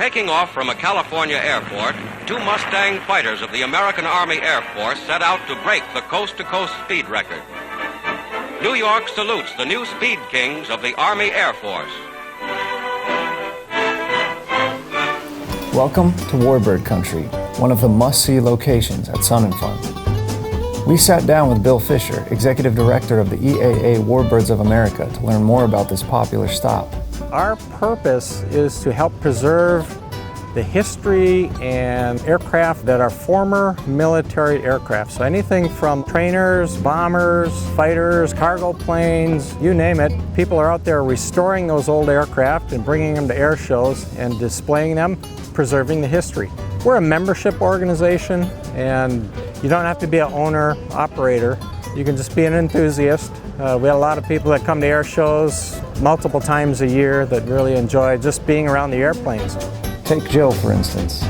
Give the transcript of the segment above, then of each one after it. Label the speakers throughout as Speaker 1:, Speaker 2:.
Speaker 1: Taking off from a California airport, two Mustang fighters of the American Army Air Force set out to break the coast-to-coast speed record. New York salutes the new speed kings of the Army Air Force.
Speaker 2: Welcome to Warbird Country, one of the must-see locations at Sun and Fun. We sat down with Bill Fisher, Executive Director of the EAA Warbirds of America, to learn more about this popular stop.
Speaker 3: Our purpose is to help preserve the history and aircraft that are former military aircraft. So anything from trainers, bombers, fighters, cargo planes, you name it. People are out there restoring those old aircraft and bringing them to air shows and displaying them, preserving the history. We're a membership organization, and you don't have to be an owner, operator. You can just be an enthusiast. We have a lot of people that come to air shows multiple times a year that really enjoy just being around the airplanes.
Speaker 2: Take Joe, for instance.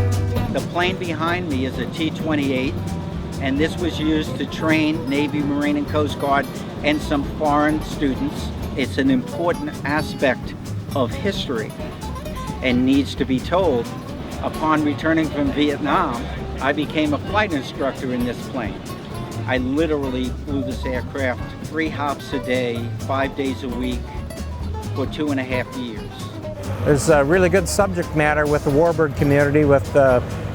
Speaker 4: The plane behind me is a T-28, and this was used to train Navy, Marine, and Coast Guard and some foreign students. It's an important aspect of history and needs to be told. Upon returning from Vietnam, I became a flight instructor in this plane. I literally flew this aircraft 3 hops a day, 5 days a week for 2.5 years.
Speaker 3: There's a really good subject matter with the warbird community with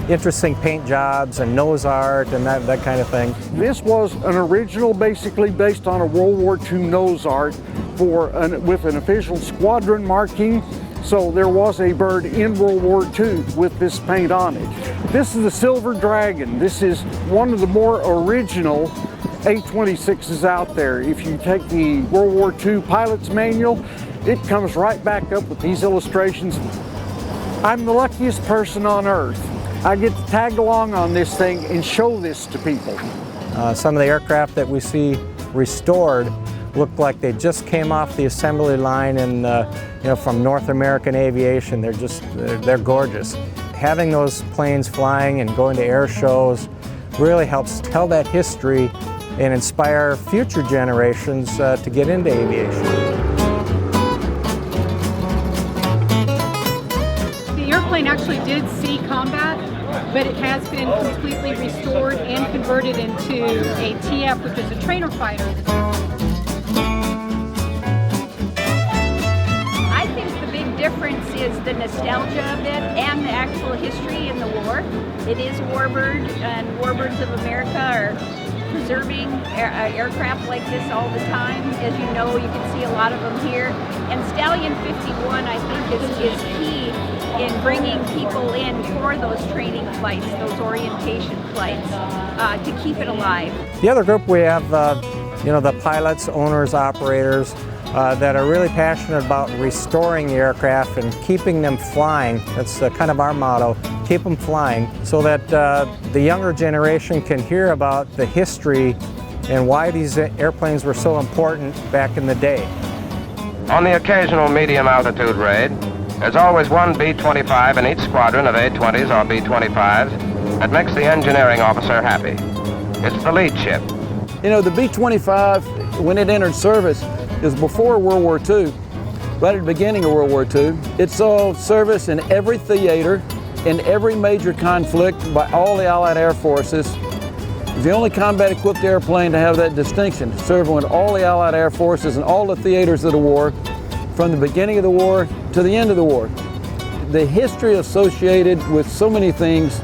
Speaker 3: interesting paint jobs and nose art and that kind of thing.
Speaker 5: This was an original basically based on a World War II nose art with an official squadron marking. So there was a bird in World War II with this paint on it. This is the Silver Dragon. This is one of the more original A-26s out there. If you take the World War II pilot's manual, it comes right back up with these illustrations. I'm the luckiest person on earth. I get to tag along on this thing and show this to people.
Speaker 3: Some of the aircraft that we see restored look like they just came off the assembly line from North American Aviation. They're gorgeous. Having those planes flying and going to air shows really helps tell that history and inspire future generations to get into aviation.
Speaker 6: The airplane actually did see combat, but it has been completely restored and converted into a TF, which is a trainer fighter.
Speaker 7: Difference is the nostalgia of it and the actual history in the war. It is Warbird, and Warbirds of America are preserving aircraft like this all the time. As you know, you can see a lot of them here. And Stallion 51, I think, is key in bringing people in for those training flights, those orientation flights, to keep it alive.
Speaker 3: The other group we have, the pilots, owners, operators, that are really passionate about restoring the aircraft and keeping them flying. That's kind of our motto, keep them flying, so that the younger generation can hear about the history and why these airplanes were so important back in the day.
Speaker 8: On the occasional medium altitude raid, there's always one B-25 in each squadron of A-20s or B-25s that makes the engineering officer happy. It's the lead ship.
Speaker 9: You know, the B-25, when it entered service, is before World War II, right at the beginning of World War II. It saw service in every theater, in every major conflict by all the Allied Air Forces. It was the only combat-equipped airplane to have that distinction, serving with all the Allied Air Forces and all the theaters of the war, from the beginning of the war to the end of the war. The history associated with so many things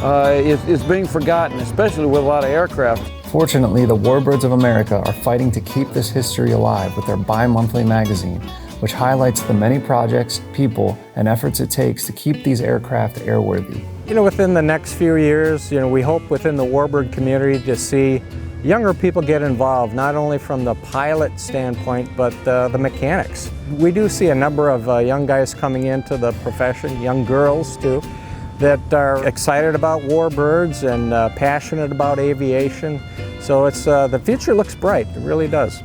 Speaker 9: is being forgotten, especially with a lot of aircraft.
Speaker 2: Fortunately, the Warbirds of America are fighting to keep this history alive with their bi-monthly magazine, which highlights the many projects, people, and efforts it takes to keep these aircraft airworthy.
Speaker 3: Within the next few years, we hope within the Warbird community to see younger people get involved, not only from the pilot standpoint, but the mechanics. We do see a number of young guys coming into the profession, young girls too, that are excited about warbirds and passionate about aviation. So the future looks bright, it really does.